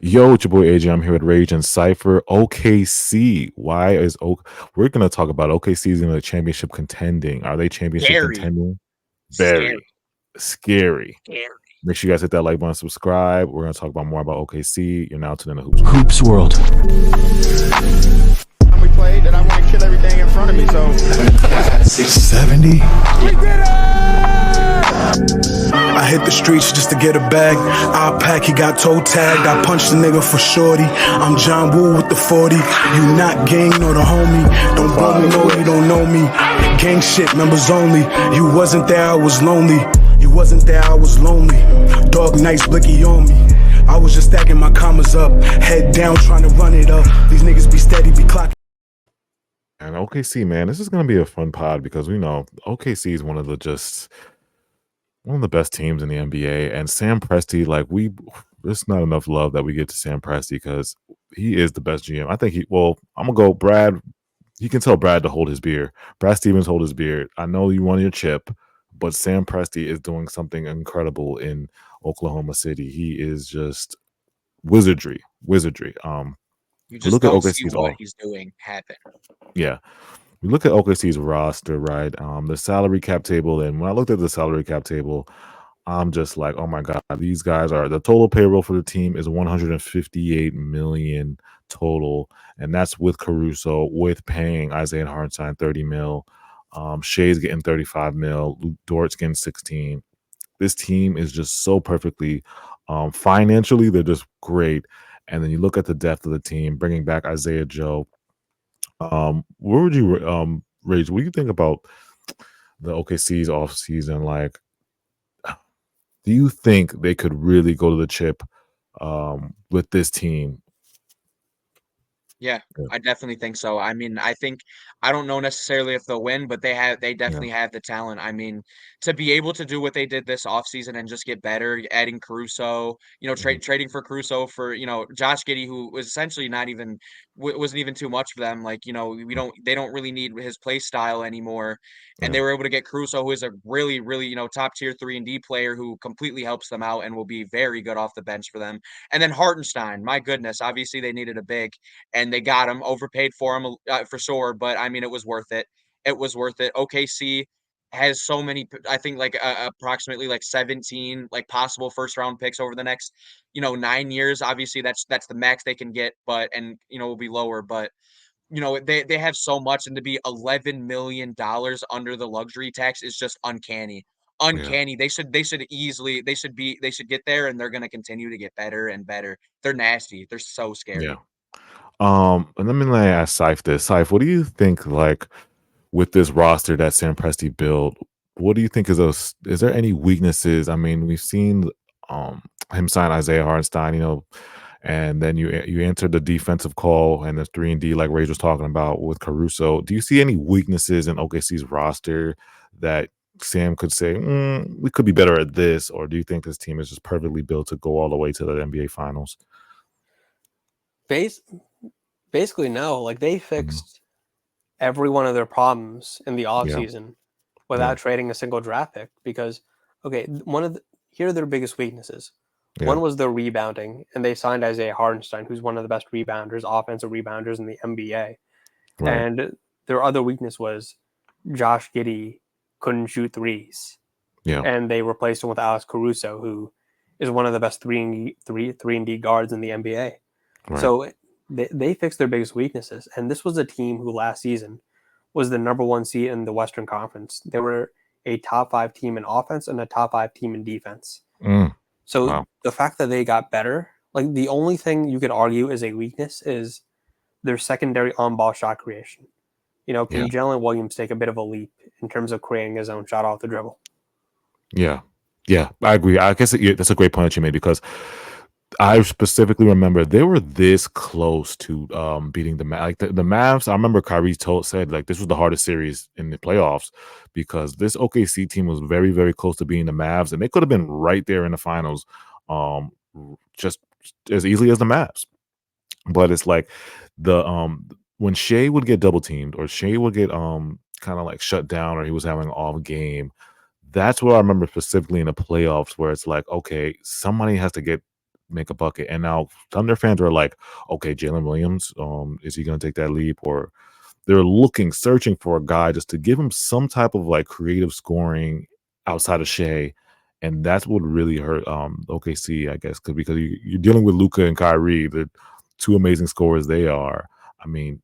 Yo, it's your boy AJ. I'm here with Rage and Cypher. OKC. Why is We're gonna talk about OKC's in the championship contending. Are they championship Scary, contending? scary, Very scary. scary. Make sure you guys hit that like button, subscribe. We're gonna talk about more about OKC. You're now tuned in to Hoops World. Hoops World. We played that I want to kill everything in front of me. So 670. we did it! I hit the streets just to get a bag. I'll pack, he got toe tagged. I punched the nigga for shorty. I'm John Woo with the 40. You not gang nor the homie. Don't bro me, no, you don't know me. Gang shit, members only. You wasn't there, I was lonely. You wasn't there, I was lonely. Dog nice blicky on me. I was just stacking my commas up. Head down, trying to run it up. These niggas be steady, be clocking. And OKC, man, this is gonna be a fun pod because we know OKC is one of the best teams in the NBA. And Sam Presti, there's not enough love that we get to Sam Presti because he is the best GM. I think I'm gonna go Brad. You can tell Brad to hold his beer. Brad Stevens, hold his beer. I know you won your chip, but Sam Presti is doing something incredible in Oklahoma City. He is just wizardry. You just Look at don't see OKC's what all. he's doing happen. Yeah, we look at OKC's roster, right? The salary cap table, and when I looked at the salary cap table, I'm just like, oh my god, these guys are the total payroll for the team is 158 million total, and that's with Caruso, with paying Isaiah Hartenstein 30 mil. Shea's getting 35 mil, Luke Dort's getting 16. This team is just so perfectly financially, they're just great. And then you look at the depth of the team, bringing back Isaiah Joe. Where would you Rage? What do you think about the OKC's offseason? Like, do you think they could really go to the chip with this team? Yeah, Yeah. I definitely think so. I mean, I don't know necessarily if they'll win, but they Yeah. definitely have the talent. I mean, to be able to do what they did this offseason and just get better, adding Caruso, Mhm. trading for Caruso for, Josh Giddey, who was essentially not even wasn't even too much for them. Like, they don't really need his play style anymore. And Yeah. they were able to get Caruso, who is a really, really, top tier 3-and-D player who completely helps them out and will be very good off the bench for them. And then Hartenstein, my goodness, obviously they needed a big and they got him, overpaid for him for sure, but I mean, it was worth it. It was worth it. OKC has so many, I think like approximately like 17 like possible first round picks over the next, 9 years. Obviously, that's the max they can get, but and will be lower, but they have so much, and to be $11 million under the luxury tax is just uncanny. Yeah. Uncanny. They should get there, and they're going to continue to get better and better. They're nasty. They're so Yeah. scary. And let me ask Syph this. Syph, what do you think, like, with this roster that Sam Presti built, what do you think is there any weaknesses? I mean, we've seen him sign Isaiah Hartenstein, and then you entered the defensive call and the 3-and-D like Rage was talking about with Caruso. Do you see any weaknesses in OKC's roster that Sam could say, we could be better at this, or do you think this team is just perfectly built to go all the way to the NBA Finals? Bas- Basically, no. Like they Mhm. fixed every one of their problems in the Yeah, offseason yeah, without trading a single draft pick because okay, here are their biggest weaknesses. yeah. One was their rebounding, and they signed Isaiah Hartenstein, who's one of the best rebounders, offensive rebounders in the NBA. Right. And their other weakness was Josh Giddey couldn't shoot threes, Yeah. and they replaced him with Alex Caruso, who is one of the best three and D guards in the NBA. Right. So they fixed their biggest weaknesses, and this was a team who last season was the number one seed in the Western Conference. They were a top 5 team in offense and a top 5 team in defense. Mm, So wow. the fact that they got better, like the only thing you could argue is a weakness is their secondary on-ball shot creation. Yeah. Can Jalen Williams take a bit of a leap in terms of creating his own shot off the dribble? Yeah. Yeah. I agree. I guess that's a great point that you made because I specifically remember they were this close to beating the Mavs. Like the Mavs, I remember Kyrie said like this was the hardest series in the playoffs because this OKC team was very, very close to beating the Mavs, and they could have been right there in the finals, um, just as easily as the Mavs. But it's like the when Shea would get double teamed or Shea would get kind of like shut down or he was having an off game. That's what I remember specifically in the playoffs where it's like, okay, somebody has to get make a bucket. And now Thunder fans are like, okay, Jalen Williams, is he going to take that leap? Or they're searching for a guy just to give him some type of like creative scoring outside of Shea. And that's what really hurt OKC, I guess, because you're dealing with Luka and Kyrie, the two amazing scorers they are. I mean,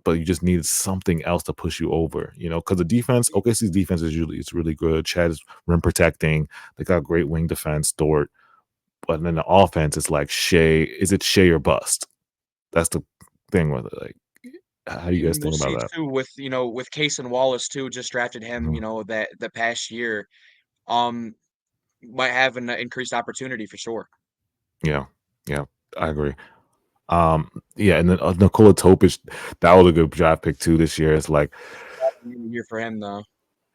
but you just needed something else to push you over, because the defense, OKC's defense it's really good. Chad is rim protecting. They got great wing defense, Dort. But then the offense is like is it Shea or bust? That's the thing with it. Like, how do you guys We'll think see about that? too with Case and Wallace too, just drafted him, Mhm. that the past year. Um, might have an increased opportunity for sure. Yeah, yeah, I agree. Yeah, and then Nikola Topic, that was a good draft pick too this year. It's like, Year for him though.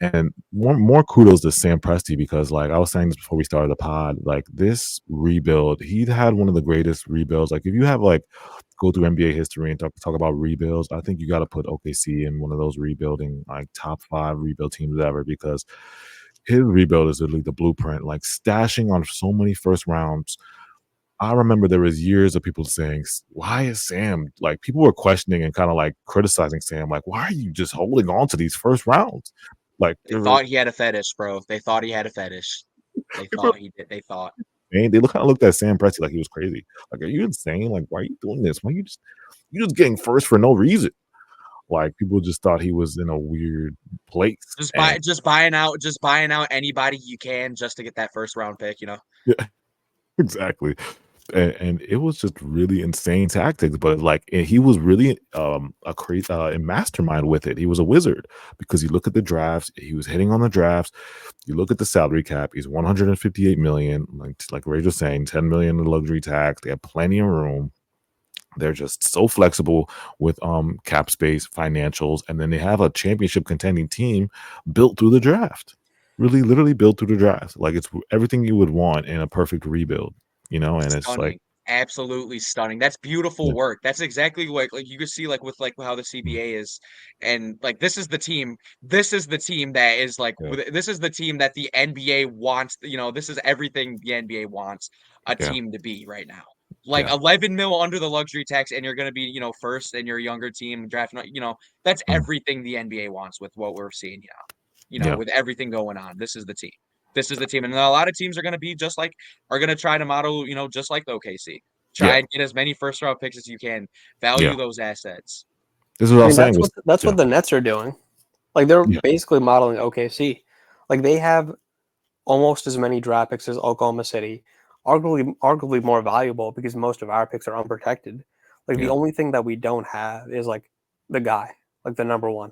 and more kudos to Sam Presti because, like I was saying this before we started the pod, like this rebuild, he had one of the greatest rebuilds. Like if you have like go through NBA history and talk about rebuilds, I think you got to put OKC in one of those rebuilding like top 5 rebuild teams ever because his rebuild is literally the blueprint. Like stashing on so many first rounds. I remember there was years of people saying, "Why is Sam?" Like people were questioning and kind of like criticizing Sam, like, "Why are you just holding on to these first rounds?" Like They thought he had a fetish, bro. They thought he had a fetish. They people thought he did. They thought. they kind of looked at Sam Presti like he was crazy. Like, are you insane? Like, why are you doing this? Why you just getting first for no reason? Like people just thought he was in a weird place. And Just buying out anybody you can just to get that first round pick, yeah, exactly. And it was just really insane tactics, but like he was really a crazy mastermind with it. He was a wizard because you look at the drafts, he was hitting on the drafts. You look at the salary cap, he's 158 million, like Ray was saying, 10 million in luxury tax. They have plenty of room. They're just so flexible with cap space, financials, and then they have a championship contending team built through the draft. Really, literally built through the draft. Like it's everything you would want in a perfect rebuild, and it's like, Stunning. Absolutely stunning. That's beautiful yeah, work. That's exactly like you can see like with like how the mm, CBA is, and like this is the team. This is the team that is like yeah, this is the team that the NBA wants. This is everything the NBA wants a yeah, team to be right now. Like yeah, 11 mil under the luxury tax, and you're gonna be first, and you're a younger team drafting. That's mm, everything the NBA wants with what we're seeing now. yeah, With everything going on, this is the team. This is the team, and a lot of teams are going to be are going to try to model, just like the OKC. Try yeah, and get as many first round picks as you can. yeah. Value those assets. This is what I I was mean, saying that's was, what yeah, the Nets are doing. Like they're yeah, basically modeling OKC. Like they have almost as many draft picks as Oklahoma City, arguably more valuable because most of our picks are unprotected. Like the yeah, only thing that we don't have is like the guy, like the number one.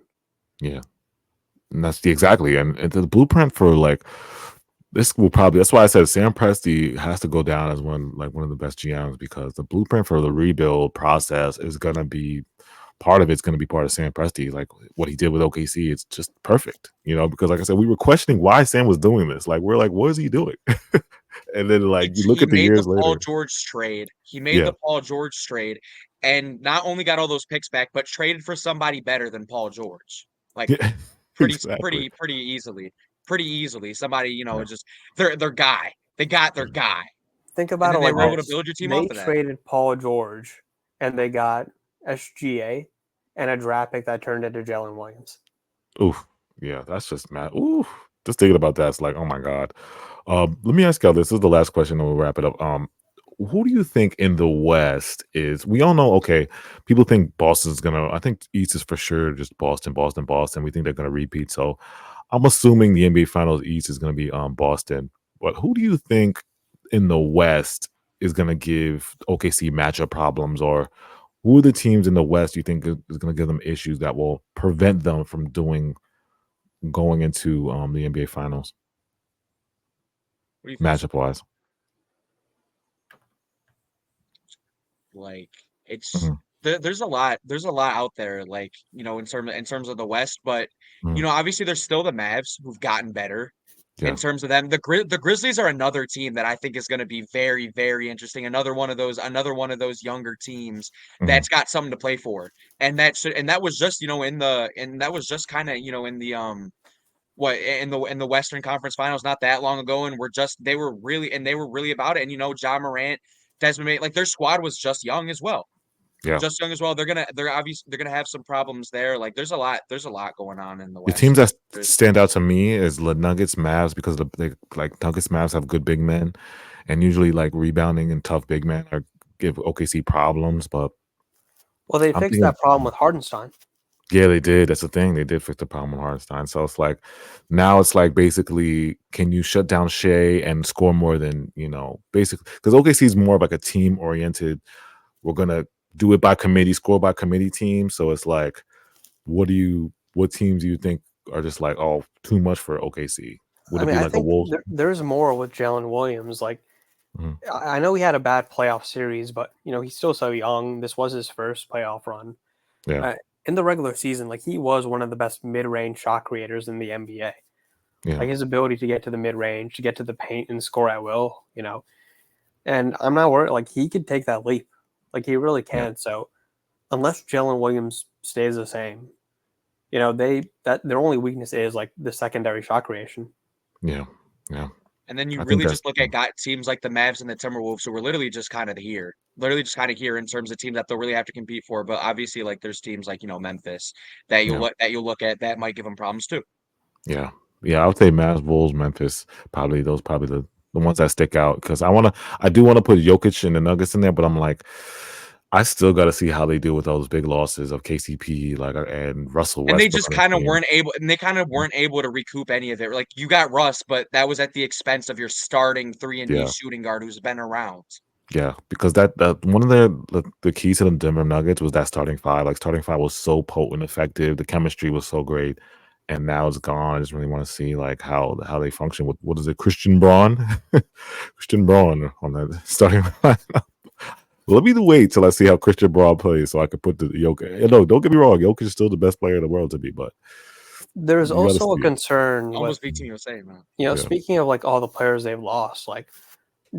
yeah. And that's exactly, and the blueprint for like this will probably, that's why I said Sam Presti has to go down as one of the best GMs because the blueprint for the rebuild process is gonna be part of it's gonna be part of Sam Presti. Like what he did with OKC, it's just perfect, because like I said, we were questioning why Sam was doing this. Like we're like, what is he doing? And then like you look He at the made the years Paul later. George trade. He made Yeah. the Paul George trade, and not only got all those picks back, but traded for somebody better than Paul George. Like Yeah. Exactly. pretty easily. Pretty easily. Somebody, Yeah. just their guy. They got their Yeah. guy. Think And about it then they like were able to this: build your team they off of that. traded Paul George, and they got SGA and a draft pick that turned into Jalen Williams. Oof. Yeah, that's just mad. Oof. Just thinking about that, it's like, oh my God. Let me ask y'all this. This is the last question and we'll wrap it up. Who do you think in the West is, we all know, okay, people think Boston's gonna, I think East is for sure just Boston, Boston, Boston. We think they're gonna repeat. So I'm assuming the NBA Finals East is gonna be Boston. But who do you think in the West is gonna give OKC matchup problems, or who are the teams in the West you think is gonna give them issues that will prevent them from going into the NBA Finals What do you think? matchup wise? Like it's Mhm, there's a lot out there, like, in terms of the West, but mhm. obviously there's still the Mavs who've gotten better in Yeah. terms of them. The Grizzlies are another team that I think is going to be very, very interesting. Another one of those younger teams Mhm, that's got something to play for. And that was just, and that was just kind of, in the in the Western Conference Finals not that long ago, and they were really about it. And Ja Morant Desmond Bane, like their squad was just young as well. Yeah. Just young as well. They're gonna have some problems there. Like there's a lot going on in the The West. teams that stand out to me is the Nuggets, Mavs, because they like Nuggets, Mavs have good big men, and usually like rebounding and tough big men are give OKC problems. But Well, they I'm fixed thinking, that problem with Hartenstein. yeah, they did. That's the thing. They did fix the problem with Hartenstein. So it's like now it's like basically, can you shut down Shea and score more than basically because OKC is more of like a team oriented. We're gonna do it by committee, score by committee team. So it's like, what teams do you think are just like, oh, too much for OKC? Would it be I like a think Wolves? there's more with Jalen Williams. Like, Mhm. I know he had a bad playoff series, but he's still so young. This was his first playoff run. Yeah, In the regular season, like he was one of the best mid-range shot creators in the NBA. yeah, Like his ability to get to the mid-range, to get to the paint and score at will, And I'm not worried. Like he could take that leap. Like he really yeah, can. So unless Jalen Williams stays the same, their only weakness is like the secondary shot creation. yeah, yeah. And then you I think really that's just look at teams like the Mavs and the Timberwolves, who are literally just kind of here in terms of teams that they'll really have to compete for. But obviously, like there's teams like Memphis that yeah, you'll look at that might give them problems too. yeah, yeah. I would say Mavs, Bulls, Memphis, probably the ones that stick out because I do want to put Jokic and the Nuggets in there, but I'm like, I still got to see how they deal with those big losses of KCP, like and Russell And they Westbrook just on the kind of team. weren't able to recoup any of it. Like you got Russ, but that was at the expense of your starting 3-and-D Yeah. shooting guard who's been around. Yeah, because that one of the keys to the Denver Nuggets was that starting five. Like starting five was so potent, effective. The chemistry was so great, and now it's gone. I just really want to see like how they function with what is it, Christian Braun, Christian Braun on that starting lineup. Let me wait till I see how Christian Braun plays, so I could put the Jokic. No, don't get me wrong, Jokic is still the best player in the world to me, but There's you got to also a see it. concern with, Almost beat Team USA, man. Yeah. speaking of like all the players they've lost, like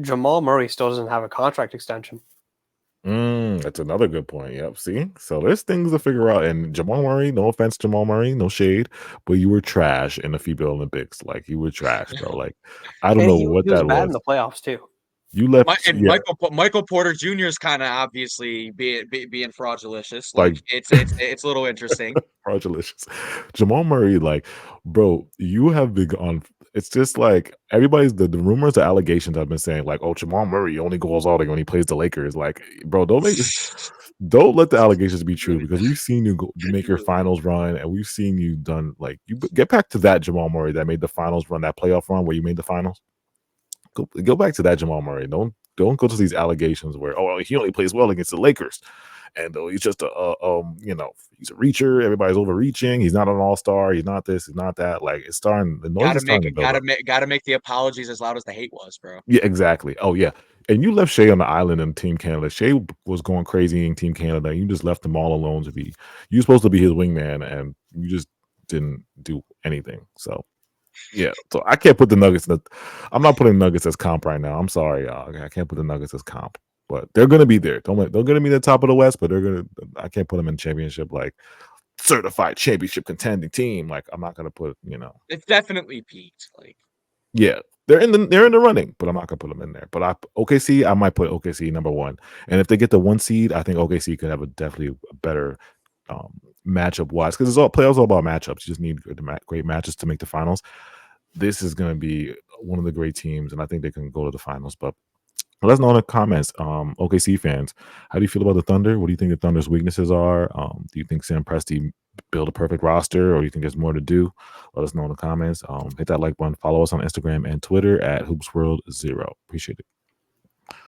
Jamal Murray still doesn't have a contract extension. That's another good point. Yep. See, so there's things to figure out. And Jamal Murray, no offense, Jamal Murray, no shade, but you were trash in the FIBA Olympics. Like you were trash, bro. Like I don't And know he what was that bad in was. the playoffs too. You left, And yeah, Michael Porter Jr. is kind of obviously being fraudulicious. like Like it's a little interesting. fraudulent. Jamal Murray, like, bro, you have been on. It's just like everybody's the rumors, the allegations I've been saying, like, oh, Jamal Murray only goes out when he plays the Lakers. Like, bro, don't let the allegations be true because we've seen you make your finals run, and we've seen you done like you get back to that Jamal Murray that made the finals run, that playoff run where you made the finals. Go back to that Jamal Murray. Don't go to these allegations where he only plays well against the Lakers, and he's just he's a reacher. Everybody's overreaching. He's not an all-star. He's not this. He's not that. Like it's starting. The noise is starting to build up. Gotta make the apologies as loud as the hate was, bro. Yeah, exactly. Oh yeah, and you left Shea on the island in Team Canada. Shea was going crazy in Team Canada. You just left him all alone to be. You're supposed to be his wingman, and you just didn't do anything. So. Yeah, so I can't put the Nuggets. I'm not putting Nuggets as comp right now. I'm sorry, y'all. I can't put the Nuggets as comp, but they're gonna be there. They're gonna be the top of the West, but I can't put them in championship like certified championship contending team. Like I'm not gonna put. It's definitely peaked. Like Yeah, they're in the running, but I'm not gonna put them in there. But OKC, I might put OKC number one, and if they get the 1 seed, I think OKC could have definitely a better matchup wise because it's playoffs all about matchups. You just need great matches to make the finals. This is going to be one of the great teams, and I think they can go to the finals. But let us know in the comments, OKC fans, how do you feel about the Thunder? What do you think the Thunder's weaknesses are? Do you think Sam Presti build a perfect roster, or do you think there's more to do? Let us know in the comments. Hit that like button. Follow us on Instagram and Twitter at HoopsWorld0. Appreciate it.